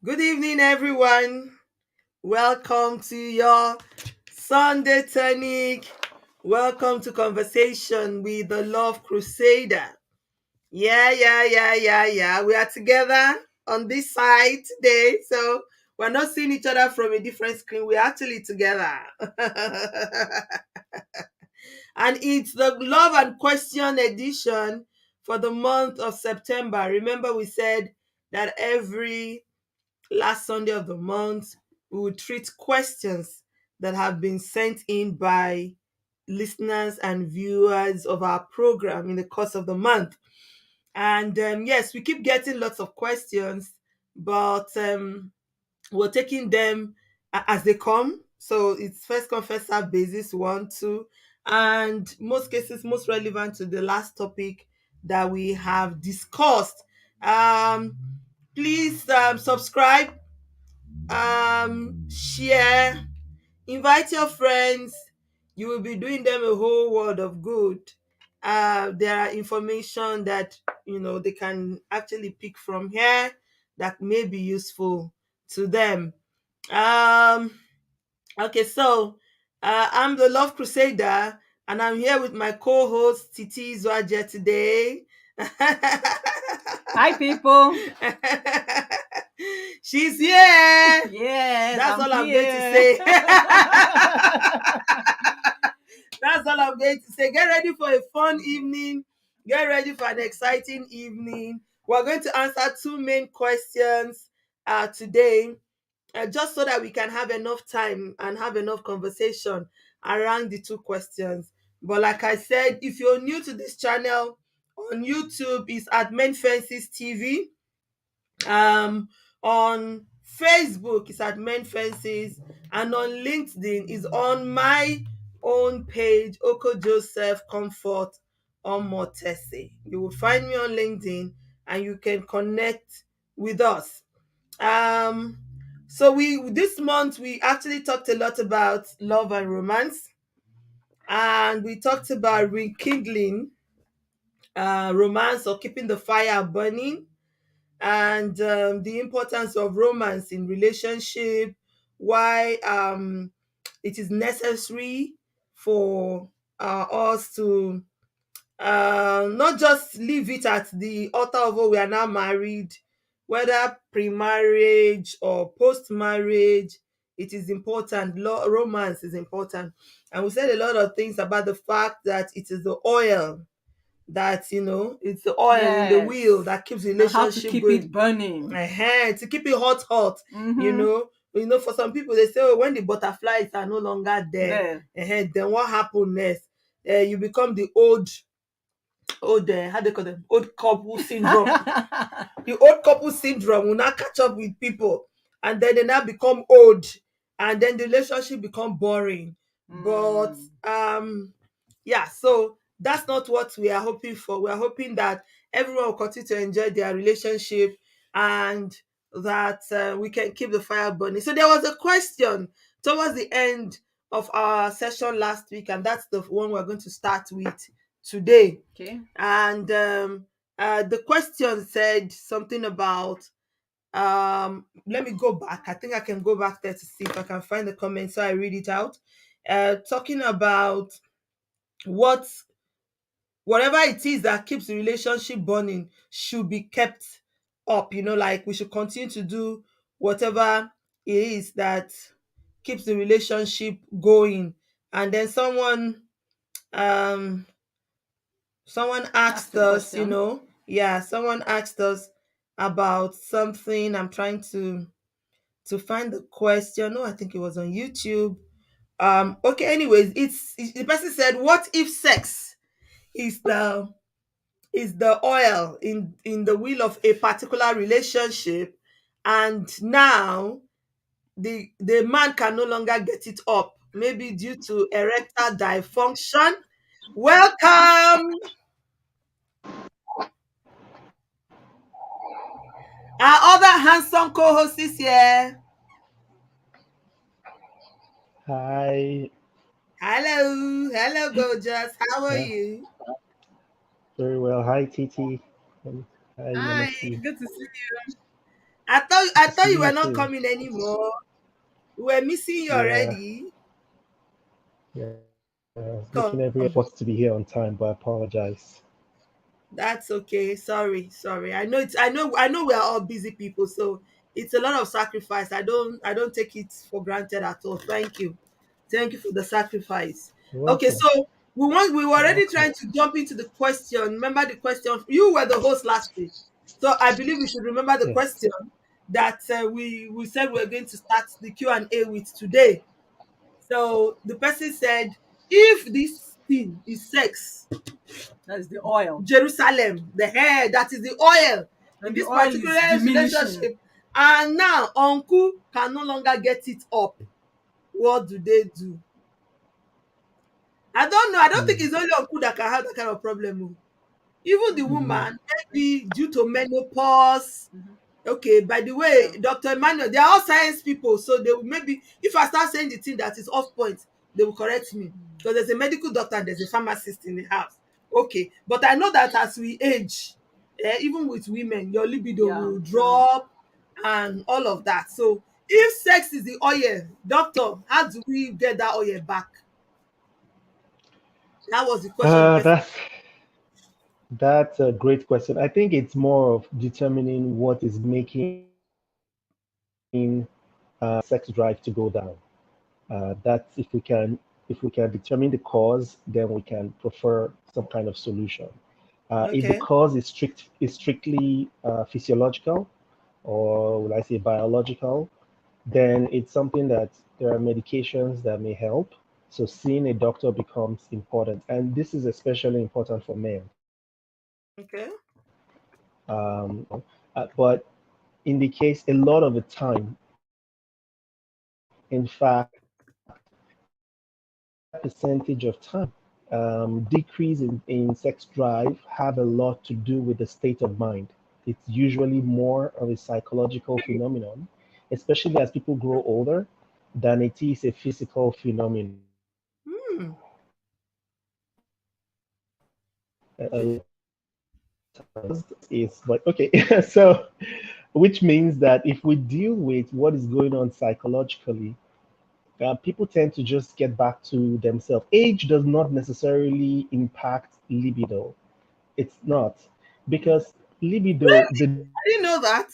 Good evening, everyone. Welcome to your Sunday tonic. Welcome to Conversation with the Love Crusader. Yeah. We are together on this side today. So we're not seeing each other from a different screen. We're actually together. And it's the Love and Question edition for the month of September. Remember, we said that every last Sunday of the month, we will treat questions that have been sent in by listeners and viewers of our program in the course of the month. And yes, we keep getting lots of questions, but we're taking them as they come. So it's first come, first serve basis, one, two, and most cases, most relevant to the last topic that we have discussed. Um, please subscribe, share, invite your friends. You will be doing them a whole world of good. There are information that they can actually pick from here that may be useful to them. um okay, so I'm the Love Crusader, and I'm here with my co-host Titi Zwaje today. Hi, people. She's here. Yes, That's I'm all I'm going to here. say. That's all I'm going to say. Get ready for a fun evening. Get ready for an exciting evening. We're going to answer two main questions today, just so that we can have enough time and have enough conversation around the two questions. But like I said, if you're new to this channel, on YouTube is at Main Fences TV. On Facebook is at Men Fences, and on LinkedIn is on my own page, Oko Joseph Comfort Omotese. You will find me on LinkedIn and you can connect with us. Um so we this month we actually talked a lot about love and romance, and we talked about rekindling romance, or keeping the fire burning, and the importance of romance in relationship, why it is necessary for us to not just leave it at the altar of, oh, we are now married, whether pre-marriage or post-marriage. It is important. Romance is important, and we said a lot of things about the fact that it is the oil, that it's the oil in the wheel Yes. that keeps And how to relationship keep going. it burning. To keep it hot. you Mm-hmm. know for some people, they say, oh, when the butterflies are no longer there, There. then what happened next? You become the old how they call them, old couple syndrome. The old couple syndrome will now catch up with people, and then they now become old, and then the relationship become boring. But Mm. yeah, so that's not what we are hoping for. We are hoping that everyone will continue to enjoy their relationship, and that we can keep the fire burning. So there was a question towards the end of our session last week, and that's the one we're going to start with today. Okay. And the question said something about, let me go back. I think I can go back there to see if I can find the comment, so I read it out. Talking about what whatever it is that keeps the relationship burning should be kept up. Like, we should continue to do whatever it is that keeps the relationship going. And then um someone Ask asked the us, question. someone asked us about something. I'm trying to find the question. No, I think it was on YouTube. Okay, anyways, the person said, what if sex is the oil in the wheel of a particular relationship, and now the man can no longer get it up, maybe due to erectile dysfunction. Welcome. Our other handsome co-host is here. Hi. Hello, gorgeous. How are Yeah, you? very well. Hi, Titi. And hi, Hi, Namaste. good to see you. I thought See you were you not too. coming anymore. We were missing you Yeah, already. yeah. I was making Come. every effort to be here on time, but I apologize. That's okay. Sorry. I know we are all busy people, so it's a lot of sacrifice. I don't take it for granted at all. Thank you. Thank you for the sacrifice. You're Okay, welcome. so we were You're already welcome. trying to jump into the question. Remember the question? You were the host last week. So I believe we should remember the Yes. question that we said we were going to start the Q&A with today. So the person said, if this thing is sex, That's the oil. Jerusalem, the hair, that is the oil in And the this oil particular is diminishing. relationship. And now uncle can no longer get it up. What do they do? I don't know. I don't think Hmm. it's only uncle that can have that kind of problem. Oh. Even the Mhm. woman, maybe due to menopause. Mhm. Okay, by the way, Yeah. Dr. Emmanuel, they are all science people, so they will, maybe if I start saying the thing that is off point, they will correct me. Because there's a medical doctor and there's a pharmacist in the house. Okay, but I know that as we age, even with women, your libido Yeah. will drop and all of that. So if sex is the oil, doctor, how do we get that oil back? That was the question the person. That's a great question. I think it's more of determining what is making sex drive to go down. That's if we can determine the cause, then we can prefer some kind of solution. If the Okay. cause is strictly physiological, or will I say biological, then it's something that there are medications that may help. So seeing a doctor becomes important, and this is especially important for men. Okay. But in the case, a lot of the time, in fact, a higher percentage of time, decrease in sex drive have a lot to do with the state of mind. It's usually more of a psychological phenomenon, especially as people grow older, than it is a physical phenomenon. Hmm. Is but okay. So which means that if we deal with what is going on psychologically, people tend to just get back to themselves. Age does not necessarily impact libido. It's not, because libido, Really? the I didn't know that.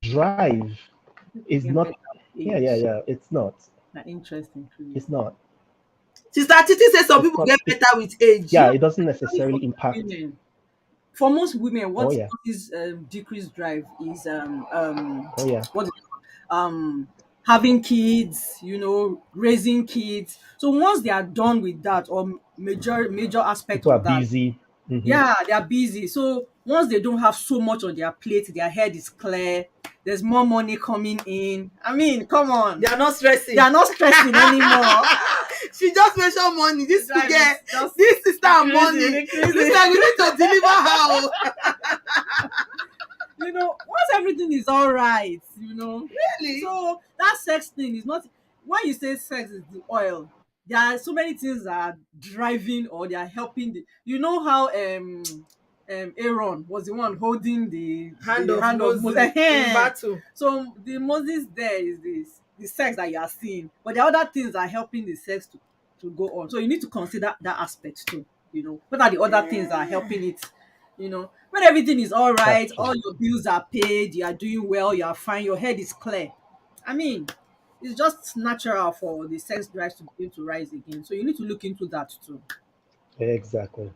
drive People is get not. better with Yeah, yeah, age. yeah. It's not. Not interesting, truly. It's not. Sister Titi says some It's people not. get better with age. Yeah, Not it doesn't especially for necessarily impact. women. For most women, Oh what yeah. causes decreased drive is Oh yeah. what is it called? Having kids, raising kids. So once they are done with that, or major aspect People are of that, busy. Hmm. yeah, they are busy. So once they don't have so much on their plate, their head is clear, there's more money coming in. I mean, come They on. are not They stressing. are not stressing anymore. She just mentioned money. The This drive girl, is just this sister and decreasing, money. This decreasing. time we need to deliver her. Oh. Once everything is all right, Really? so that sex thing is not, when you say sex is the oil, there are so many things that are driving, or they are helping how Aaron was the one holding Hand the of hand of Moses. Moses in battle. So the Moses there is the sex that you are seeing, but the other things are helping the sex to go on. So you need to consider that aspect too. What are the other things that are helping it? When everything is all That's right, true. all your bills are paid, you are doing well, you are fine, your head is clear. I mean, it's just natural for the sex drive to begin to rise again. So you need to look into that too. Exactly.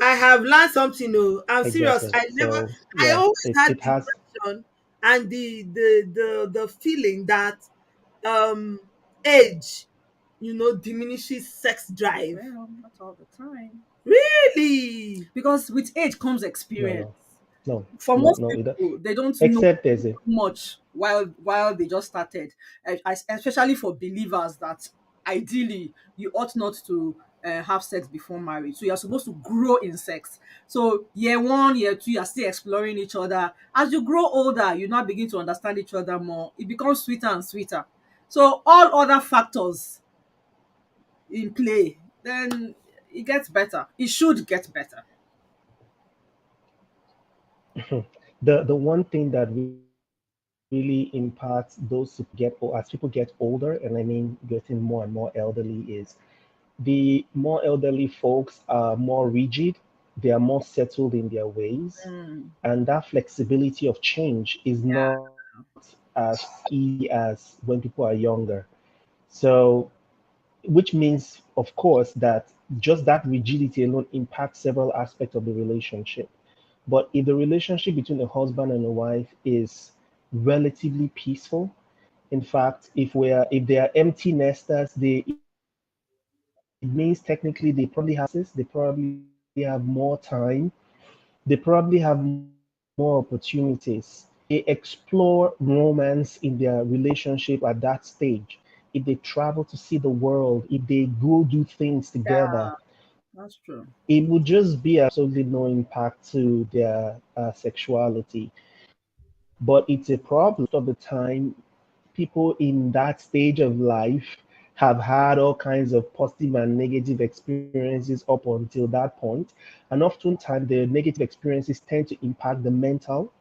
I have learned something. Oh, I'm serious. Exactly. I never. So I yeah, always it had it the has. impression and the feeling that um age, diminishes sex drive. Well, not all the time. Really? Because with age comes No, experience. no, no, For no, most no. people, they don't know Except there's a much while they just started. Especially for believers that ideally you ought not to have sex before marriage. So you're supposed to grow in sex. So year one, year two, you're still exploring each other. As you grow older, you now begin to understand each other more. It becomes sweeter and sweeter. So all other factors in play, then it gets better. It should get better. The one thing that really impacts those people as people get older, and I mean getting more and more elderly, is the more elderly folks are more rigid, they are more settled in their ways, Mm. and that flexibility of change is Yeah. not as easy as when people are younger. So, which means, of course, that just that rigidity alone impacts several aspects of the relationship. But if the relationship between a husband and a wife is relatively peaceful, in fact, if they are empty nesters, it means technically they probably have more resources, they probably have more time, they probably have more opportunities. If they explore romance in their relationship at that stage, if they travel to see the world, if they go do things together, Yeah, that's true. it would just be absolutely no impact to their sexuality. But it's a problem because most of the time, people in that stage of life have had all kinds of positive and negative experiences up until that point. And oftentimes, the negative experiences tend to impact the mental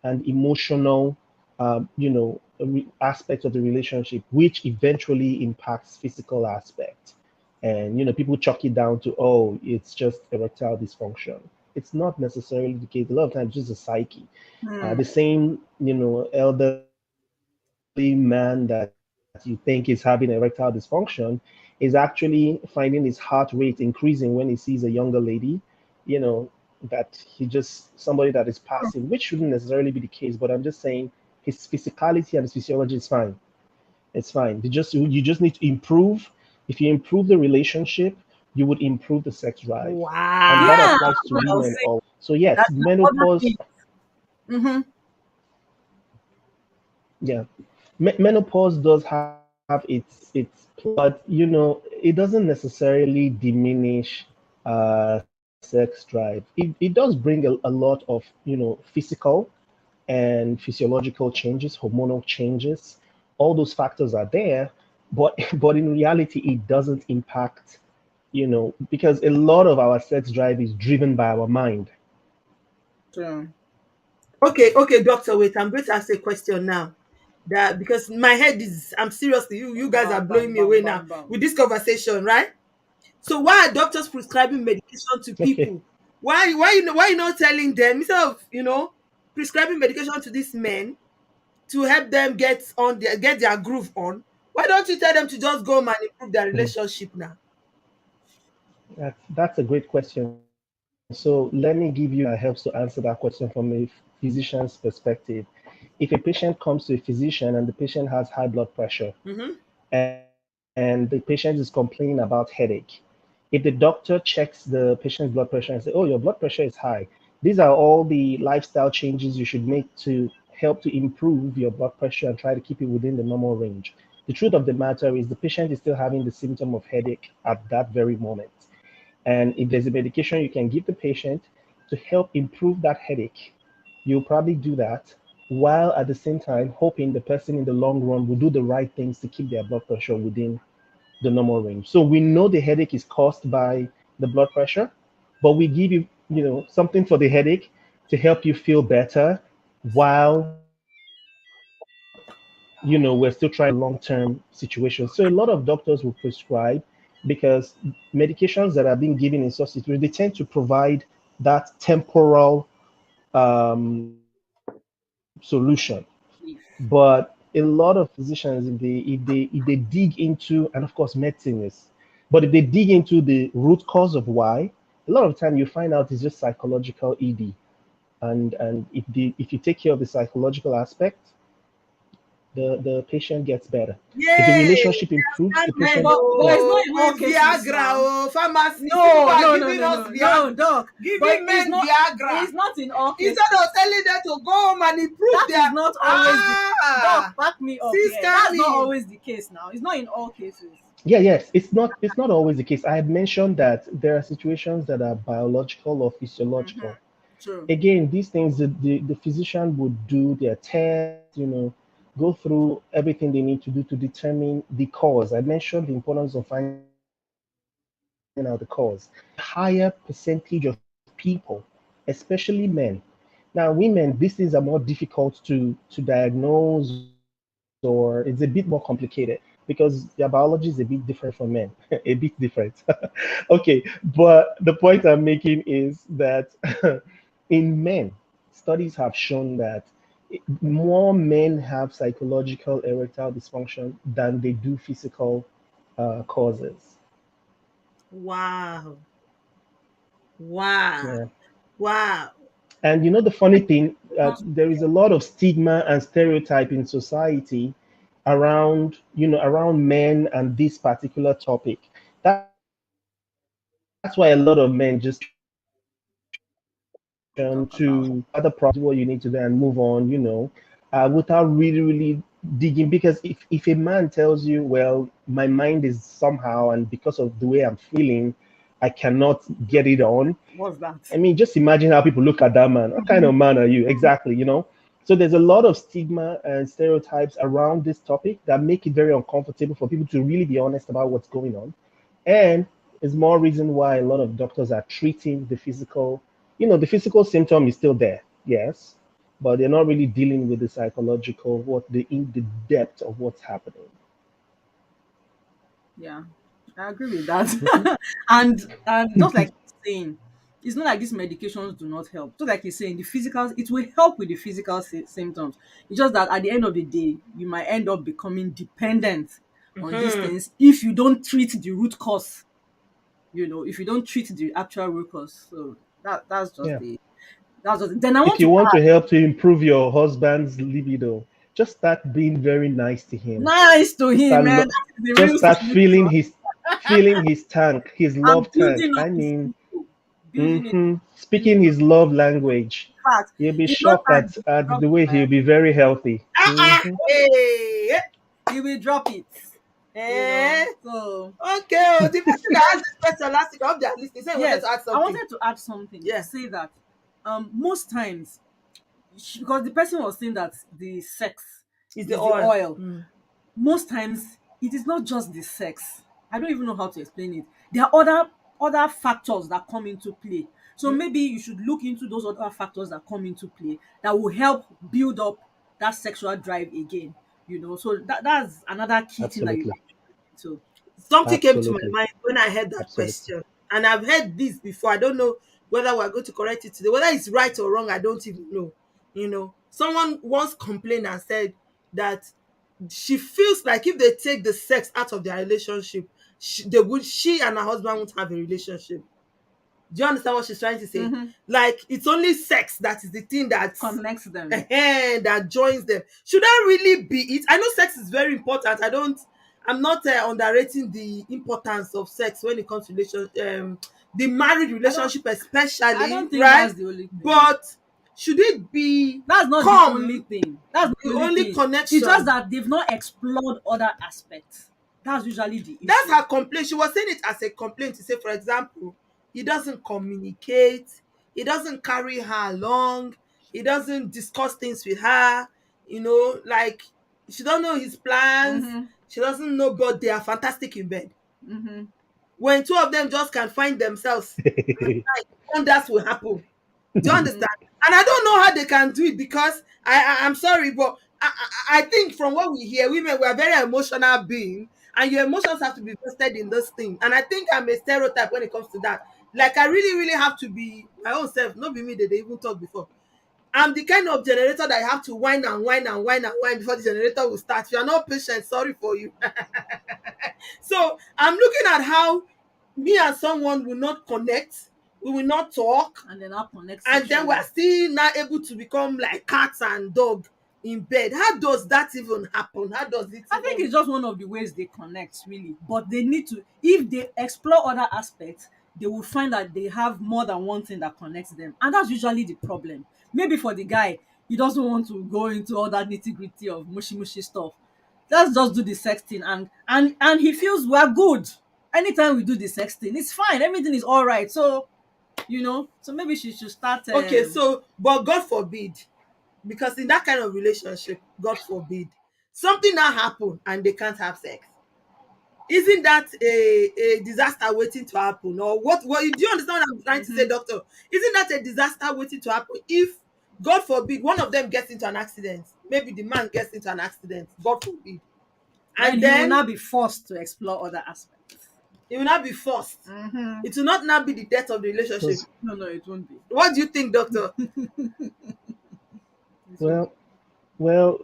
and emotional, aspects of the relationship, which eventually impacts physical aspect. And people chalk it down to, oh, it's just erectile dysfunction. It's not necessarily the case. A lot of times, it's just a psyche. Hmm. The same, elderly man that you think is having erectile dysfunction is actually finding his heart rate increasing when he sees a younger lady, you know, that he just somebody that is passing, which shouldn't necessarily be the case. But I'm just saying his physicality and his physiology is fine. It's fine. You just need to improve. If you improve the relationship, you would improve the sex drive, and that Yeah, Wow. applies that's to what I was women saying. also. So yes, That's other menopause. things. Mm-hmm. Yeah, menopause does have its plus, but it doesn't necessarily diminish sex drive. It does bring a lot of physical and physiological changes, hormonal changes. All those factors are there, but but in reality, it doesn't impact, because a lot of our sex drive is driven by our mind. True. Okay, doctor, wait. I'm going to ask a question now. That because my head is, I'm seriously, you guys are Bam, bam, blowing me bam, away bam, now bam. with this conversation, right? So why are doctors prescribing medication to Okay. people? Why you not telling them instead of prescribing medication to these men to help them get their groove on? Why don't you tell them to just go home and improve their relationship now? That's a great question. So let me give you a helps to answer that question from a physician's perspective. If a patient comes to a physician and the patient has high blood pressure Mm-hmm. and the patient is complaining about headache, if the doctor checks the patient's blood pressure and say, "Oh, your blood pressure is high," these are all the lifestyle changes you should make to help to improve your blood pressure and try to keep it within the normal range. The truth of the matter is the patient is still having the symptom of headache at that very moment. And if there's a medication you can give the patient to help improve that headache, you'll probably do that while at the same time hoping the person in the long run will do the right things to keep their blood pressure within the normal range. So we know the headache is caused by the blood pressure, but we give you, something for the headache to help you feel better while we're still trying to manage the long-term situation. So a lot of doctors will prescribe because medications that are being given in substitute, they tend to provide that temporal solution. But a lot of physicians, if they dig into, and of course medicine is, but if they dig into the root cause of why, a lot of time you find out it's just psychological ED. And if you take care of the psychological aspect, the patient gets better. If the Yay! relationship improves, the Men, patient But it's not oh, in all with cases Viagra, now. oh, pharmacists, you people No, are no, no, giving no, us no, Viagra, no, doc. But giving men Viagra it's not in all cases. instead of telling them to go home and improve That is their not always the doc. Back me up sis here. That's not Cammy. always the case now. It's not in all cases. yeah, yes, it's not always the case. I had mentioned that there are situations that are biological or physiological. True. Again, these things the physician would do their tests, go through everything they need to do to determine the cause. I mentioned the importance of finding out the cause. A higher percentage of people, especially men, Now, women, these things are more difficult to diagnose, or it's a bit more complicated because their biology is a bit different from men, a bit different. Okay, but the point I'm making is that in men, studies have shown that more men have psychological erectile dysfunction than they do physical causes. Wow. Wow. Yeah. Wow. And the funny thing, Because there is a lot of stigma and stereotype in society around, around men and this particular topic. That's why a lot of men just we to talk other about. problems, do what you need to do and move on, without really digging. Because if a man tells you, well, my mind is somehow, and because of the way I'm feeling, I cannot get it on. What's that? I mean, just imagine how people look at that man. What kind of man are you? Exactly. So there's a lot of stigma and stereotypes around this topic that make it very uncomfortable for people to really be honest about what's going on. And is more reason why a lot of doctors are treating the physical. The physical symptom is still there, yes, but they're not really dealing with the psychological, what the in the depth of what's happening. Yeah, I agree with that. Mhm. And just like he's saying, it's not like these medications do not help. Just like he's saying, the physical, it will help with the physical symptoms. It's just that at the end of the day, you might end up becoming dependent on these Hmm. things if you don't treat the root cause. If you don't treat the actual root cause. So that's just Yeah. the that's just. Then I If want you to want add, to help to improve your husband's libido, just start being very nice to him. nice to him, Start man. lo- That is the just real start solution. feeling his tank, his I'm love tank. building I up his mean, ego, building it, building speaking it up. his love language. In fact, You'll be it's not shocked time at, to at drop the it, way he'll man. be very healthy. Hey. He will drop it. Eh. So Okay. Oh, the person that asked this question last week, I hope they are listening. Say he wanted yes, to add I something. wanted to add something to Yeah. say that most times, because the person was saying that the sex It's the is the oil. oil. Most times it is not just the sex. I don't even know how to explain it. There are other factors that come into play. So Mm. maybe you should look into those other factors that come into play that will help build up that sexual drive again. So that's another key thing that you Absolutely. need to look into. Something came to my Absolutely. mind when I heard that Absolutely. question, and I've heard this before. I don't know whether we're going to correct it today. Whether it's right or wrong, I don't even know. Someone once complained and said that she feels like if they take the sex out of their relationship, she and her husband won't have a relationship. Do you understand what she's trying to say? Mm-hmm. Like it's only sex that is the thing that's Connects them. that joins them. Should that really be it? I know sex is very important. I'm not underrating the importance of sex when it comes to the married I don't relationship I especially, don't think right? that's the only thing. But should it be That's not the only come thing. That's not the the only only thing. It's just connection? that they've not explored other aspects. That's usually the That's issue. her complaint. She was saying it as a complaint to say, for example, he doesn't communicate, he doesn't carry her along, he doesn't discuss things with her, like she don't know his plans, Mm-hmm. she doesn't know, but they are fantastic in bed. Mm-hmm. When two of them just can find themselves at night, wonders will happen. Do you Mm-hmm. understand? And I don't know how they can do it because I'm sorry, but I think from what we hear, women we are very emotional being, and your emotions have to be vested in this thing. And I think I'm a stereotype when it comes to that. Like I really, really have to be my own self. Not be me that they even talk before. I'm the kind of generator that I have to whine and whine and whine and whine before the generator will start. If you are not patient, sorry for you. So I'm looking at how me and someone will not connect, we will not talk, And then I'll connect and then we're sexually. still not able to become like cats and dog in bed. How does that even happen? How does it I think even? it's just one of the ways they connect, really. But they need to, if they explore other aspects, they will find that they have more than one thing that connects them. And that's usually the problem. Maybe for the guy, he doesn't want to go into all that nitty-gritty of mushy mushy stuff. Let's just do the sex thing, and he feels we're good. Anytime we do the sex thing, it's fine. Everything is all right. So maybe she should start Okay, so but God forbid, because in that kind of relationship, God forbid, something now happen and they can't have sex. Isn't that a disaster waiting to happen? Or what do you understand what I'm trying to say, mhm. doctor? Isn't that a disaster waiting to happen if God forbid one of them gets into an accident. Maybe the man gets into an accident. God forbid. Then And he will then now be forced to explore other aspects. it will not be forced. Mm-hmm. It will not now be the death of the relationship. Because, No, no, it won't be. What do you think, doctor? It won't. well,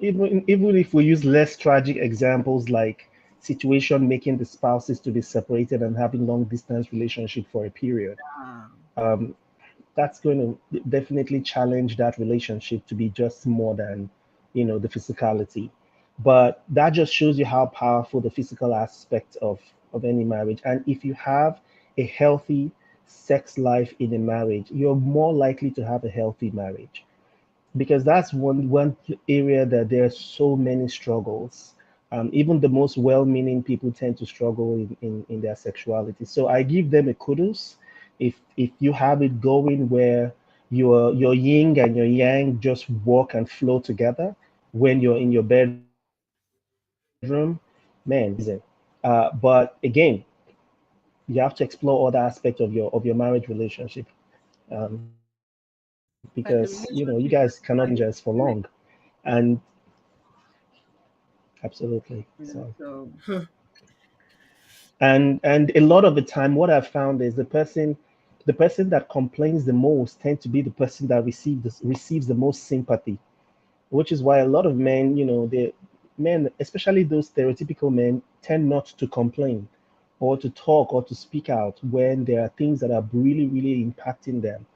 even if we use less tragic examples like situation making the spouses to be separated and having long distance relationship for a period, Ah, um, that's going to definitely challenge that relationship to be just more than, the physicality. But that just shows you how powerful the physical aspect of any marriage. And if you have a healthy sex life in a marriage, you're more likely to have a healthy marriage, because that's one area that there are so many struggles. Even the most well-meaning people tend to struggle in their sexuality. So I give them a kudos if you have it going where your yin and your yang just work and flow together when you're in your bedroom, man, amazing. But again, you have to explore other aspects of your marriage relationship, because you guys like the cannot be relationship is strangers for like a long. spirit. And absolutely. Yeah, So so and a lot of the time what I've found is the person that complains the most tend to be the person that receives the most sympathy, which is why a lot of men, the men, especially those stereotypical men, tend not to complain or to talk or to speak out when there are things that are really, really impacting them.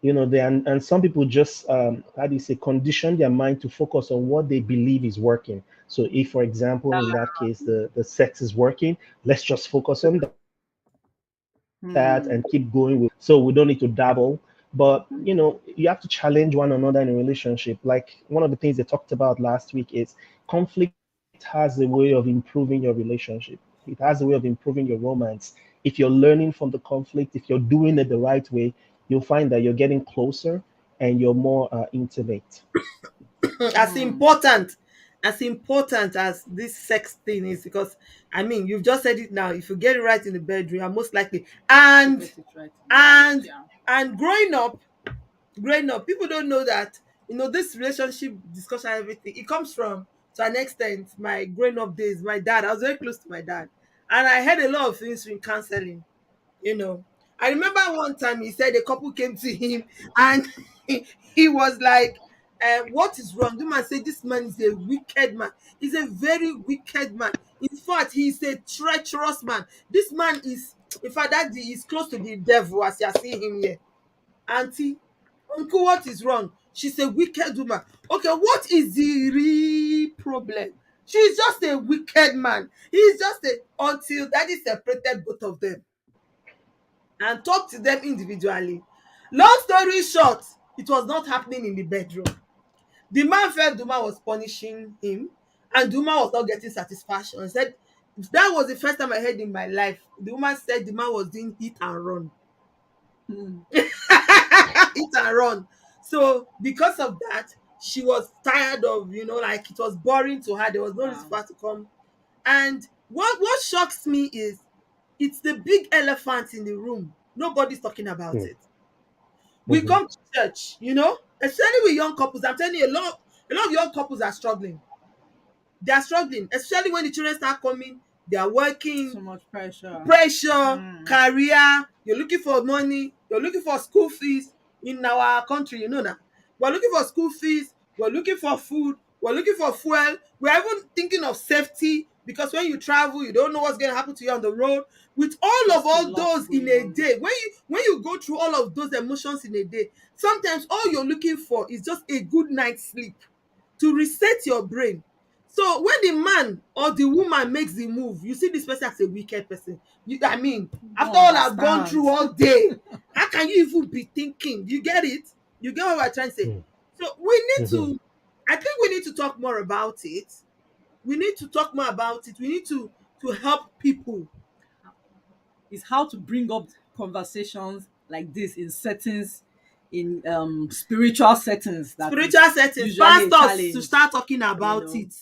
And some people just, how do you say, condition their mind to focus on what they believe is working. So if, for example, in that case, the sex is working, let's just focus on that and keep going with it. So we don't need to dabble. But you have to challenge one another in a relationship. Like one of the things they talked about last week is conflict has a way of improving your relationship. It has a way of improving your romance. If you're learning from the conflict, if you're doing it the right way, you'll find that you're getting closer and you're more intimate. as important as important as this sex thing is, because I mean you've just said it now, if you get it right in the bedroom you're most likely. to and get it right in marriage, and yeah. and growing up people don't know that, this relationship discussion, everything, it comes from, to an extent, my growing up days. My dad, I was very close to my dad, and I heard a lot of things in counseling. you know I remember one time he said a couple came to him, and he was like, what is wrong? The man said, this man is a wicked man. He's a very wicked man. In fact, he's a treacherous man. This man is, in fact, that is close to the devil, as you are seeing him here. Auntie, uncle, what is wrong? She's a wicked woman. Okay, what is the real problem? She's just a wicked man. He's just a, until daddy separated both of them and talk to them individually. Long story short, it was not happening in the bedroom. The man felt the woman was punishing him, and the woman was not getting satisfaction. He said that was the first time I heard in my life. The woman said the man was doing hit and run. Hmm. Hit and run. So because of that, she was tired of, like, it was boring to her. There was no reason Wow. for her to come. And what shocks me is it's the big elephant in the room. Nobody's talking about Hmm. it. We Mhm. come to church, especially with young couples. I'm telling you, a lot of young couples are struggling. They are struggling, especially when the children start coming. They are working, So much pressure. pressure, Mm. career, you're looking for money, you're looking for school fees in our country, now. We're looking for school fees, we're looking for food, we're looking for fuel, we're even thinking of safety, because when you travel, you don't know what's going to happen to you on the road. With Just a all lot those in going a on. day, when you go through all of those emotions in a day, sometimes all you're looking for is just a good night's sleep to reset your brain. So when the man or the woman makes the move, you see this person as a wicked person. I mean, after Don't all I've gone understand. through all day, how can you even be thinking? You get it? You get what we're trying to say? Hmm. So we need Mhm. to, I think we need to talk more about it. We need to talk more about it. We need to help people. Is how to bring up conversations like this in settings, in spiritual settings, that Spiritual is settings, usually a pastors to challenge, start talking you about know. it.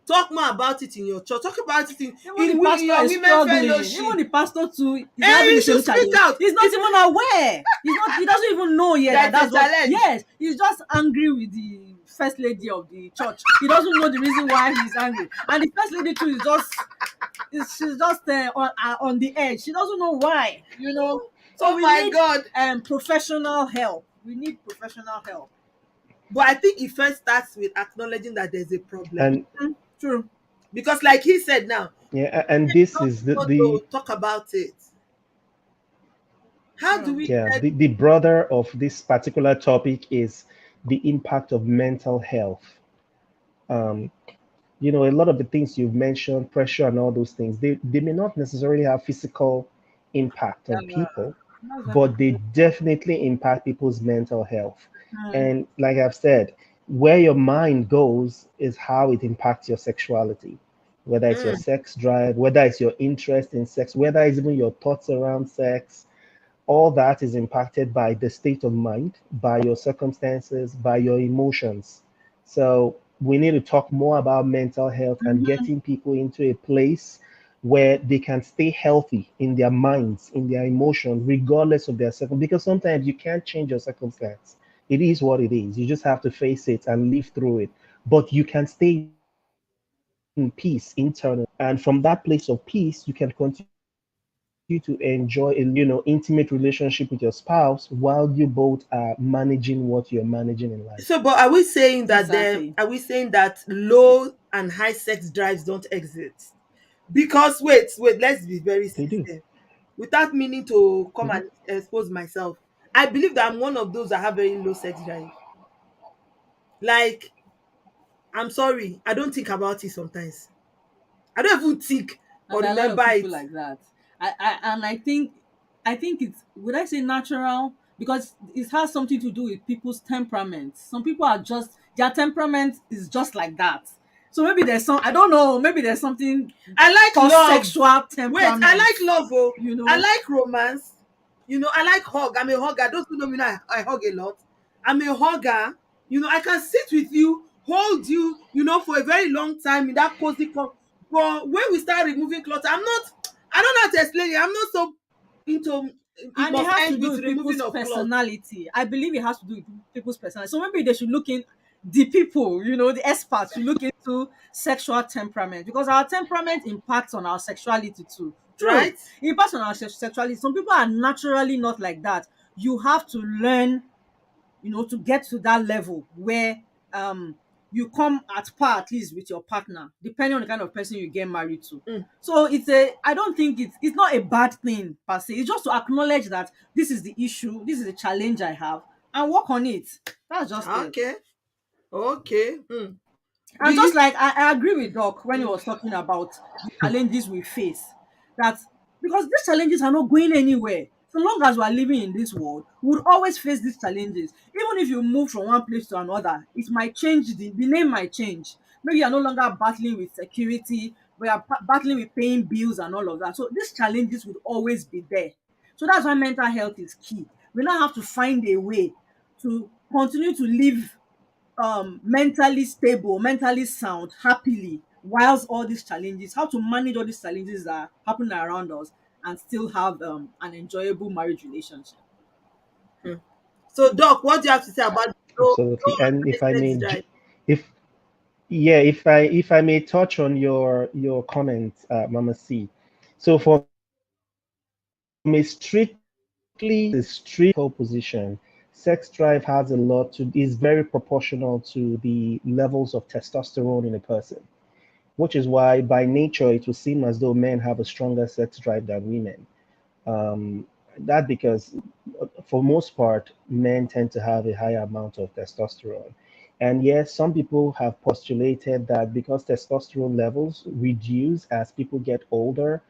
Talk more about it in your church. Talk about it Even the in pastor your is women struggling. fellowship. Even the pastor too is And having you the should same speak challenge. out. He's not It's even aware. He doesn't even know yet that There's a that's what. challenge. Yes, he's just angry with the first lady of the church. He doesn't know the reason why he's angry, and the first lady too she's just on the edge. She doesn't know why. So Oh we my need God. professional help. We need professional help. But I think it first starts with acknowledging that there's a problem. And True. Because like he said now, yeah, and men this don't is the want the to talk about it. How do True. we yeah get the brother of this particular topic is the impact of mental health. Um, a lot of the things you've mentioned, pressure and all those things, they may not necessarily have physical impact on Yeah, people, that's why but they people. definitely impact people's mental health. Hmm. And like I've said, where your mind goes is how it impacts your sexuality, whether it's your mm, sex drive, whether it's your interest in sex, whether it's even your thoughts around sex. All that is impacted by the state of mind, by your circumstances, by your emotions. So we need to talk more about mental health and Mhm. getting people into a place where they can stay healthy in their minds, in their emotions, regardless of their circumstance. Because sometimes you can't change your circumstance. It is what it is. You just have to face it and live through it. But you can stay in peace internally. And from that place of peace, you can continue to enjoy a intimate relationship with your spouse while you both are managing what you're managing in life. so but are we saying that Exactly. low and high sex drives don't exist? Because wait, let's be very They do. sincere. Without meaning to come Mhm. and expose myself, I believe that I'm one of those that have very low sex drive. Like, I'm sorry, I don't think about it sometimes. I don't even think or And there are a lot remember of people it. like that. I think it's, would I say natural, because it has something to do with people's temperament. Some people are just, their temperament is just like that. So maybe there's some, I don't know, maybe there's something I like called love. sexual Wait, I temperament. like love. Oh, you I know like romance. I like hug. I'm a hugger. Those who know me know I hug a lot. I'm a hugger. I can sit with you, hold you, for a very long time in that cozy But when we start removing clutter, I don't know how to explain it. I'm not so into it and it must has to end do with with removing people's of clothes, personality. I believe it has to do with people's personality. So maybe they should look in, the people, the experts should look into sexual temperament, because our temperament impacts on our sexuality too. True, right? it impacts on our sexuality. Some people are naturally not like that. You have to learn, to get to that level where um you come at par at least with your partner, depending on the kind of person you get married to. Mm. So I don't think it's not a bad thing per se. It's just to acknowledge that this is the issue, this is the challenge I have, and work on it. That's just it. Okay. Okay. Do And just you? like I agree with Doc when he Mm. was talking about the challenges we face, that because these challenges are not going anywhere. So long as we are living in this world, we would always face these challenges. Even if you move from one place to another, it might change, the name might change. Maybe you're no longer battling with security, we are battling with paying bills and all of that. So these challenges would always be there. So that's why mental health is key. We now have to find a way to continue to live mentally stable, mentally sound, happily, whilst all these challenges, how to manage all these challenges that are happening around us and still have an enjoyable marriage relationship. Mm. So, Doc, what do you have to say about low Absolutely. And and if I high may, sex drive? if yeah, if I may touch on your comment, Mama C. So from a strictly biological position, sex drive has a lot to is very proportional to the levels of testosterone in a person, which is why by nature it would seem as though men have a stronger sex drive than women. Um, that because for most part, men tend to have a higher amount of testosterone. And yes, some people have postulated that because testosterone levels reduce as people get older,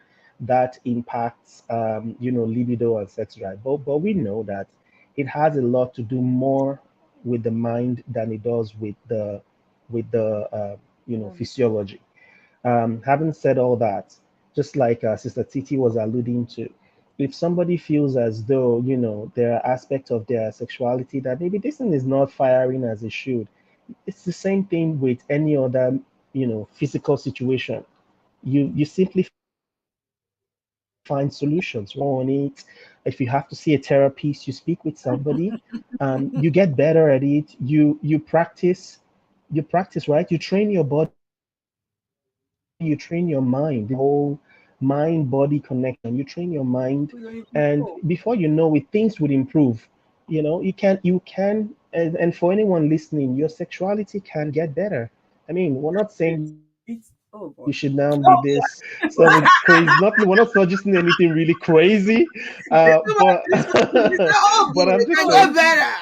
that impacts, libido and sex drive. But we know that it has a lot to do more with the mind than it does with the Mm. physiology. Having said all that, just like Sister Titi was alluding to, if somebody feels as though, there are aspects of their sexuality that maybe this thing is not firing as it should, it's the same thing with any other, physical situation. You simply find solutions, right? You work on it. If you have to see a therapist, you speak with somebody. You get better at it. You practice, right? You train your body, you train your mind. This is whole mind body connection. You train your mind, and We don't even before you know. know it, things would improve. And for anyone listening, your sexuality can get better. I mean, we're not saying you should now It's be oh this gosh. some crazy, not we're not suggesting anything really crazy, It's but too much discussion. You say, oh, but good, I'm it just can saying. get better.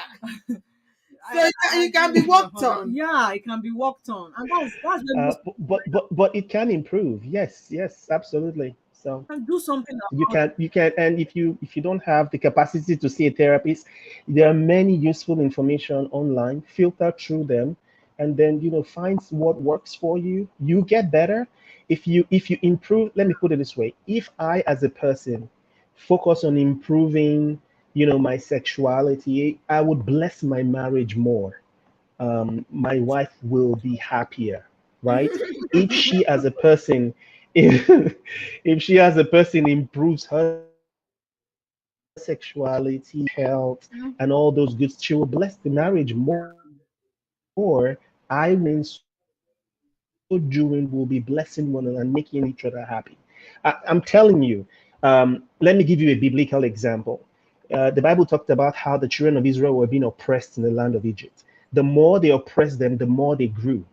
So I it can agree be with your worked husband. on. Yeah, it can be worked on, and that's where most But it can improve. Yes, yes, absolutely. So people can do something about you can, and if you don't have the capacity to see a therapist, there are many useful information online. Filter through them, and then find what works for you. You get better if you improve. Let me put it this way: if I, as a person, focus on improving, my sexuality, I would bless my marriage more. My wife will be happier, right? If she as a person, if, if she as a person improves her sexuality, health, and all those goods, she will bless the marriage more. I will, in so doing, will be blessing one another and making each other happy. I'm telling you. Let me give you a biblical example. The Bible talked about how the children of Israel were being oppressed in the land of Egypt. The more they oppressed them, the more they grew.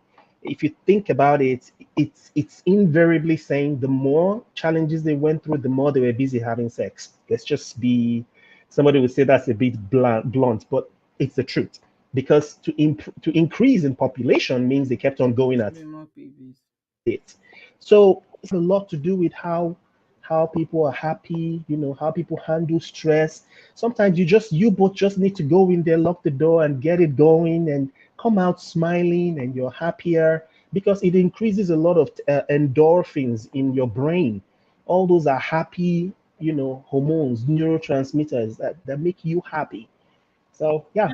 If you think about it, it's invariably saying the more challenges they went through, the more they were busy having sex. Let's just be, somebody would say that's a bit blunt, but it's the truth. Because to increase in population means they kept on going at having more babies. it. So it's a lot to do with how people are happy, how people handle stress. Sometimes you both just need to go in there, lock the door, and get it going, and come out smiling, and you're happier because it increases a lot of endorphins in your brain. All those are happy, hormones, neurotransmitters that make you happy. So yeah,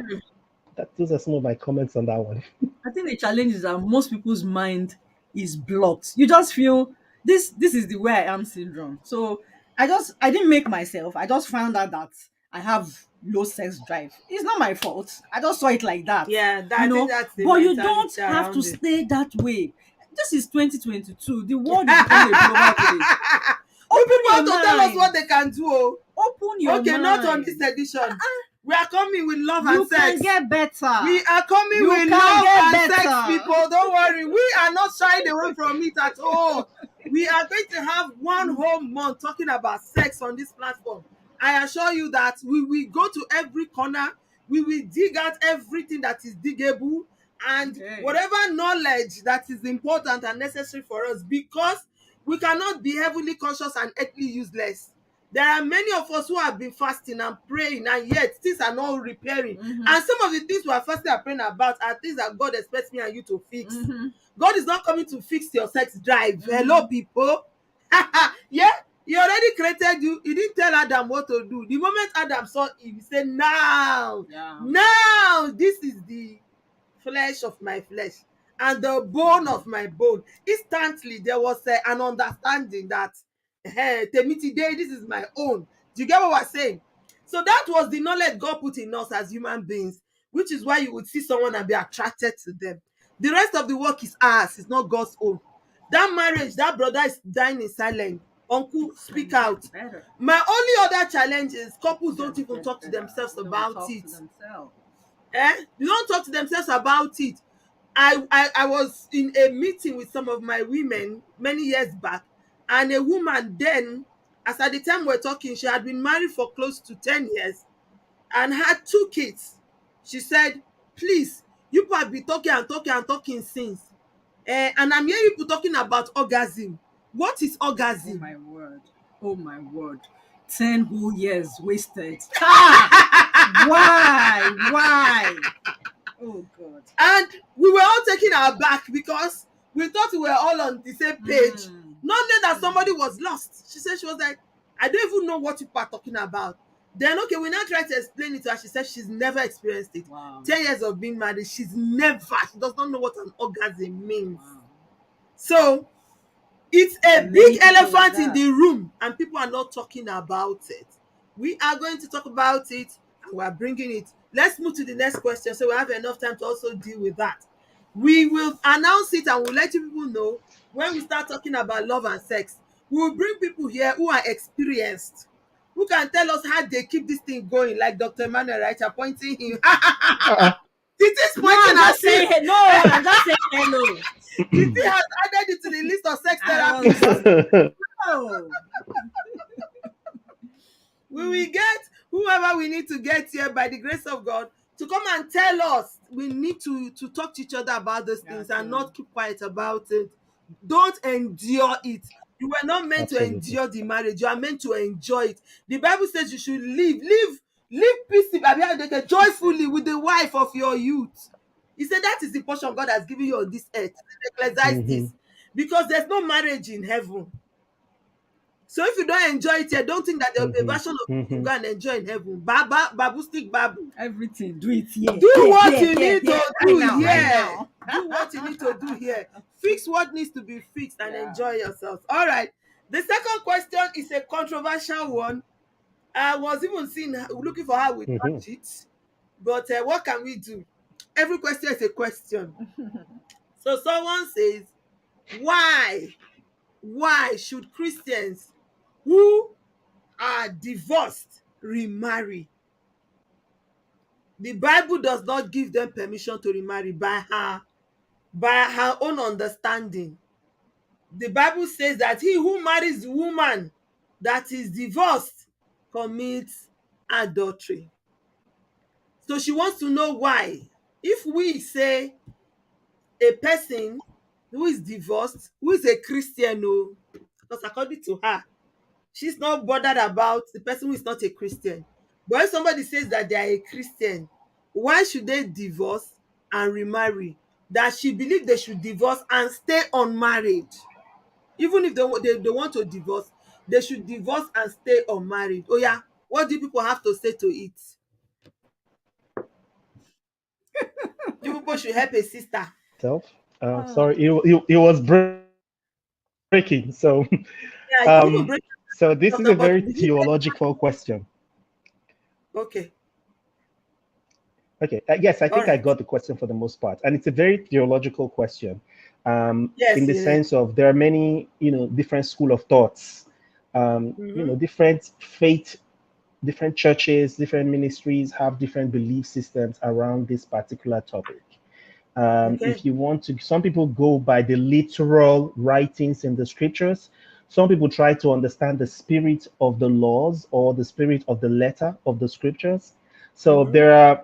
those are some of my comments on that one. I think the challenge is that most people's mind is blocked. You just feel this is the way I am syndrome. So I didn't make myself. I just found out that I have low sex drive. It's not my fault. I just saw it like that, Yeah, you I think know. that's the But you don't mentality have to around it. stay that way. This is 2022. The world is becoming a global village. You Open people your want to tell us mind. what they can do. Oh. Open your Okay, not on this mind. edition. We are coming with love and You can sex. get better. We are coming You with can love get and sex, better. people. Don't worry. We are not shying away from it at all. We are going to have one whole month talking about sex on this platform. I assure you that we will go to every corner. We will dig out everything that is diggable and Okay. whatever knowledge that is important and necessary for us, because we cannot be heavily conscious and earthly useless. There are many of us who have been fasting and praying, and yet things are not repairing. Mm-hmm. And some of the things we are fasting and praying about are things that God expects me and you to fix. Mm-hmm. God is not coming to fix your sex drive. Mm-hmm. Hello, people. Yeah, he already created you. He didn't tell Adam what to do. The moment Adam saw Eve, he said, now, Yeah. now, this is the flesh of my flesh and the bone of my bone. Instantly, there was an understanding that, hey, Temiti Day, this is my own. Do you get what we're saying? So that was the knowledge God put in us as human beings, which is why you would see someone and be attracted to them. The rest of the work is ours, it's not God's own. That marriage, that brother is dying in silence. Uncle, speak Can get out. better. My only other challenge is couples don't Just even get talk to better. themselves They don't about talk it. to themselves. They don't talk to themselves about it. I was in a meeting with some of my women many years back, and a woman then, as at the time we're talking, she had been married for close to 10 years and had two kids. She said, please, you people have been talking and talking and talking since. And I'm hearing people talking about orgasm. What is Oh orgasm? my word. Oh my word. 10 whole years wasted. Ha! Why? Why? Oh God. And we were all taken aback because we thought we were all on the same page. Mm. Not knowing that Mm. somebody was lost. She said, she was like, I don't even know what you are talking about. Then, okay, we now try to explain it to her. She said she's never experienced it. Wow. 10 years of being married, she does not know what an orgasm means. Wow. So it's a And big many people like elephant in that. the room and people are not talking about it. We are going to talk about it and we are bringing it. Let's move to the next question so we have enough time to also deal with that. We will announce it and we'll let you people know when we start talking about love and sex. We will bring people here who are experienced, who can tell us how they keep this thing going, like Dr. Emmanuel, right? You're pointing him. Uh-uh. It is No, pointing I'm at just you. saying no, I'm just saying hello. Titi has added it to the list of sex I therapists. was oh We will get whoever we need to get here by the grace of God to come and tell us. We need to talk to each other about those things and gotcha. not keep quiet about it. Don't endure it. You were not meant to Absolutely. endure the marriage. You are meant to enjoy it. The Bible says you should live peaceably, joyfully with the wife of your youth. He said that is the portion God has given you on this earth. Hmm. Ecclesiastes. Because there's no marriage in heaven. So if you don't enjoy it here, don't think that there will be a Hmm. version of you you Hmm. go and enjoy in heaven. Baba, babu stick babu. Everything. Do it here, Do here, what here, you here, need here. to Right do now, right here. now. Do what you need to do here. Fix what needs to be fixed and Yeah. enjoy yourselves. All right. The second question is a controversial one. I was even looking for how we Hmm. touch it, but what can we do? Every question is a question. So someone says, why? Why should Christians who are divorced remarry? The Bible does not give them permission to remarry by her own understanding. The Bible says that he who marries the woman that is divorced commits adultery. So she wants to know why. If we say a person who is divorced, who is a Christian, oh, because according to her, she's not bothered about the person who is not a Christian. But if somebody says that they are a Christian, why should they divorce and remarry? That she believes they should divorce and stay unmarried. Even if they want to divorce, they should divorce and stay unmarried. Oh yeah, what do people have to say to it? You people should help a sister. Self. Oh, Sorry, it was breaking. So, Yeah, so even this is break a very doctor, but we theological did question. okay. Okay, yes, I think I All got the right. question for the most part, and it's a very theological question, in Yes, the it is. sense of there are many, different school of thoughts, Mm-hmm. different faith, different churches, different ministries have different belief systems around this particular topic. Okay. If you want to, some people go by the literal writings in the scriptures. Some people try to understand the spirit of the laws or the spirit of the letter of the scriptures. So Mm-hmm. there are,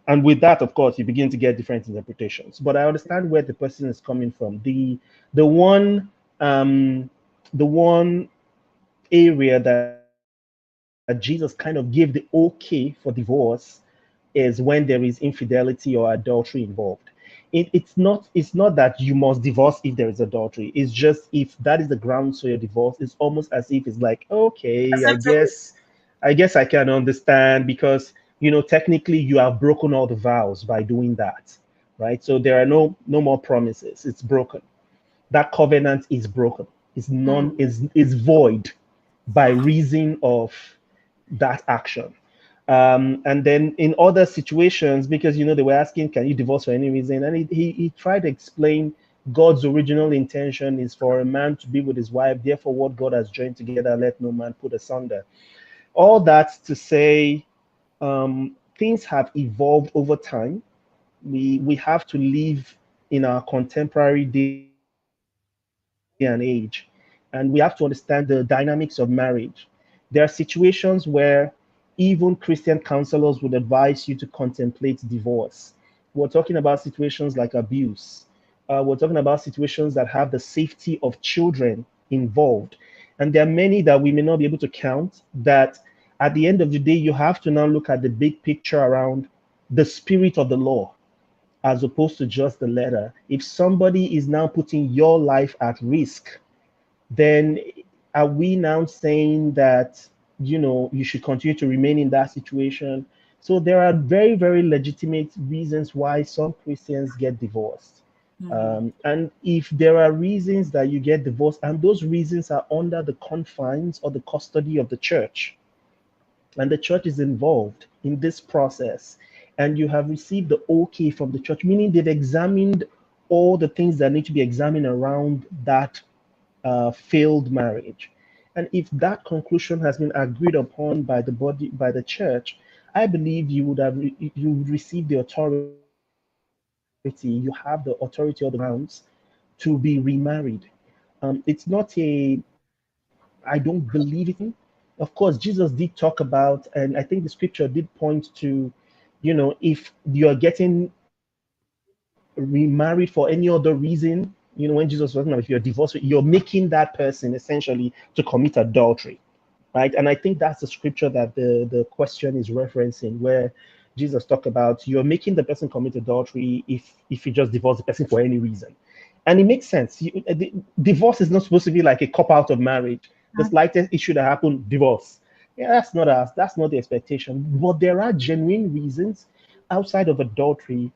and with that, of course, you begin to get different interpretations. But I understand where the person is coming from. The one um, the one area that Jesus kind of gave the okay for divorce is when there is infidelity or adultery involved. It's not that you must divorce if there is adultery. It's just if that is the grounds for your divorce, it's almost as if it's like, okay, Acceptable. I guess I can understand because technically you have broken all the vows by doing that, right? So there are no more promises. It's broken. That covenant is broken. Is non hmm. is void by reason of that action. And then in other situations, because they were asking, can you divorce for any reason? And he tried to explain God's original intention is for a man to be with his wife. Therefore, what God has joined together, let no man put asunder. All that to say, things have evolved over time. We have to live in our contemporary day and age, and we have to understand the dynamics of marriage. There are situations where even Christian counselors would advise you to contemplate divorce. We're talking about situations like abuse. We're talking about situations that have the safety of children involved. And there are many that we may not be able to count that at the end of the day, you have to now look at the big picture around the spirit of the law as opposed to just the letter. If somebody is now putting your life at risk, then are we now saying that you should continue to remain in that situation? So there are very, very legitimate reasons why some Christians get divorced. And if there are reasons that you get divorced, and those reasons are under the confines or the custody of the church, and the church is involved in this process, and you have received the okay from the church, meaning they've examined all the things that need to be examined around that failed marriage. And if that conclusion has been agreed upon by the body, by the church, I believe you would receive the authority. You have the authority or the grounds to be remarried. It's not a I don't believe it thing. Of course, Jesus did talk about, and I think the scripture did point to, if you're getting remarried for any other reason, when Jesus was talking about if you're divorced, you're making that person essentially to commit adultery, right? And I think that's the scripture that the question is referencing, where Jesus talked about you're making the person commit adultery if you just divorce the person for any reason. And it makes sense. Divorce is not supposed to be like a cop out of marriage. The slightest issue that happened, divorce. Yeah, that's not us. That's not the expectation. But there are genuine reasons outside of adultery